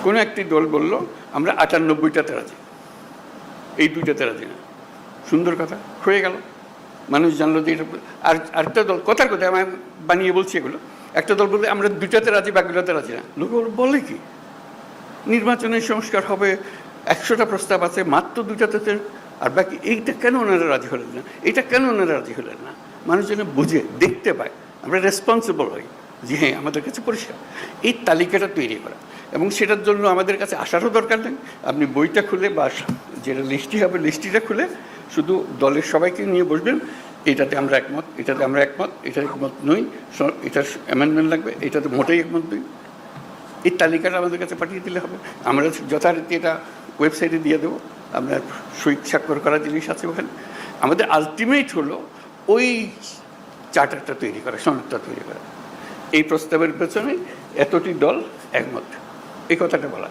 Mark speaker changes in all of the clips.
Speaker 1: কোনো একটি দল বলল আমরা 98টাতে রাজি, এই 2টাতে রাজি না। সুন্দর কথা, হয়ে গেল, মানুষ জানলো যে এটা। আর আরেকটা দল, কথার কথা আমি বানিয়ে বলছি এগুলো, একটা দল বলতে আমরা 2টাতে রাজি, বাকিটাতে রাজি না। লোক বলে কি নির্বাচনের সংস্কার হবে, 100টা প্রস্তাব আছে, মাত্র 2টাতে, আর বাকি এইটা কেন ওনারা রাজি হলেন না, এটা কেন ওনারা রাজি হলেন না? মানুষ যেন বুঝে, দেখতে পায়, আমরা রেসপন্সিবল হই যে হ্যাঁ আমাদের কাছে পরিষ্কার। এই তালিকাটা তৈরি করা, এবং সেটার জন্য আমাদের কাছে আসারও দরকার নেই। আপনি বইটা খুলে বা যেটা লিস্টি হবে লিস্টিটা খুলে শুধু দলের সবাইকে নিয়ে বসবেন, এটাতে আমরা একমত, এটাতে আমরা একমত, এটার একমত নই, এটার অ্যামেন্ডমেন্ট লাগবে, এটাতে মোটেই একমত নই। এই তালিকাটা আমাদের কাছে পাঠিয়ে দিলে হবে। আমরা যথারীতি এটা ওয়েবসাইটে দিয়ে দেবো। আপনার সই স্বাক্ষর করা জিনিস আছে ওখানে। আমাদের আলটিমেট হলো ওই চার্টারটা তৈরি করা, সনদটা তৈরি করা। এই প্রস্তাবের পেছনে এতটি দল একমত, এই কথাটা বলা।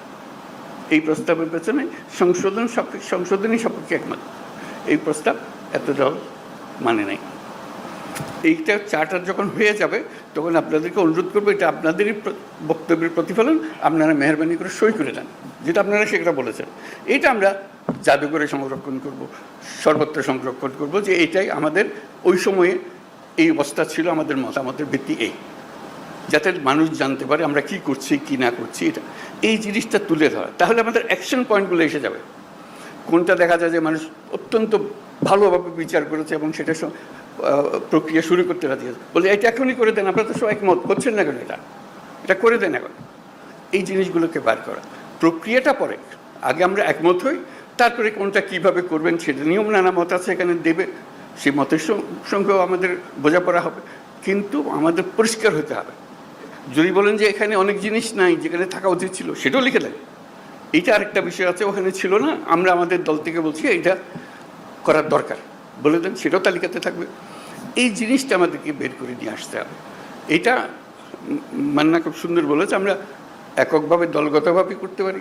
Speaker 1: এই প্রস্তাবের পেছনে সংশোধনী সপক্ষে একমত, এই প্রস্তাব এত দল মানে নাই। এইটা চার্টার যখন হয়ে যাবে তখন আপনাদেরকে অনুরোধ করবো, এটা আপনাদেরই বক্তব্যের প্রতিফলন, আপনারা মেহরবানি করে সই করে দেন, যেটা আপনারা সেটা বলেছেন। এইটা আমরা জাদুঘরে সংরক্ষণ করব, সর্বত্র সংরক্ষণ করব, যে এইটাই আমাদের ওই সময়ে এই অবস্থা ছিল, আমাদের মতামতের ভিত্তি এই, যাতে মানুষ জানতে পারে আমরা কি করছি কি না করছি। এটা এই জিনিসটা তুলে ধরা, তাহলে আমাদের অ্যাকশন পয়েন্টগুলো এসে যাবে। কোনটা দেখা যায় যে মানুষ অত্যন্ত ভালোভাবে বিচার করেছে এবং সেটা প্রক্রিয়া শুরু করতে রাজি আছে, বলে এটা এখনই করে দেন, আপনারা তো সব একমত করছেন না কেন, এটা করে দেন এখন। এই জিনিসগুলোকে বার করা, প্রক্রিয়াটা পরে, আগে আমরা একমত হই, তারপরে কোনটা কীভাবে করবেন সেটা নিয়ম নানা মত আছে এখানে দেবে, সেই মতের সঙ্গেও আমাদের বোঝাপড়া হবে, কিন্তু আমাদের পরিষ্কার হতে হবে। যদি বলেন যে এখানে অনেক জিনিস নাই যেখানে থাকা উচিত ছিল, সেটাও লিখে দেন। এইটা আরেকটা বিষয় আছে, ওখানে ছিল না, আমরা আমাদের দল থেকে বলছি এইটা করার দরকার, বলে দেন, সেটাও তালিকাতে থাকবে। এই জিনিসটা আমাদেরকে বের করে নিয়ে আসতে হবে। এটা মান্না খুব সুন্দর বলেছে, আমরা এককভাবে দলগতভাবে করতে পারি,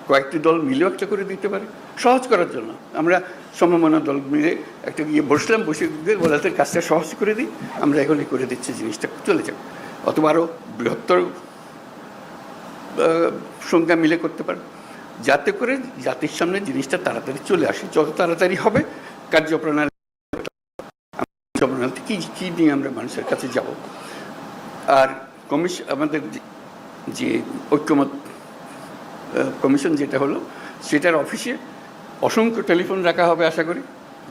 Speaker 1: কয়েকটি দল মিলেও একটা করে দিতে পারি, সহজ করার জন্য। আমরা সমমনা দল মিলে একটা গিয়ে বসলাম, বসে বলাতে কাজটা সহজ করে দিই, আমরা এখনই করে দিচ্ছি, জিনিসটা চলে যাবে। অথবা আরও বৃহত্তর সংখ্যা মিলে করতে পারে, যাতে করে জাতির সামনে জিনিসটা তাড়াতাড়ি চলে আসে। যত তাড়াতাড়ি হবে কার্যপ্রণালী কী কী নিয়ে আমরা মানুষের কাছে যাব। আর আমাদের যে ঐক্যমত কমিশন যেটা হলো, সেটার অফিসে অসংখ্য টেলিফোন রাখা হবে আশা করি,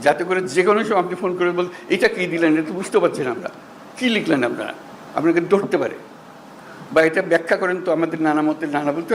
Speaker 1: যাতে করে যে কোনো সময় আপনি ফোন করে বল এটা কী দিলেন, এটা বুঝতে পারছেন আমরা, কী লিখলেন আপনারা, আপনাকে ধরতে পারে, বা এটা ব্যাখ্যা করেন তো আমাদের নানা মতের নানা বলতে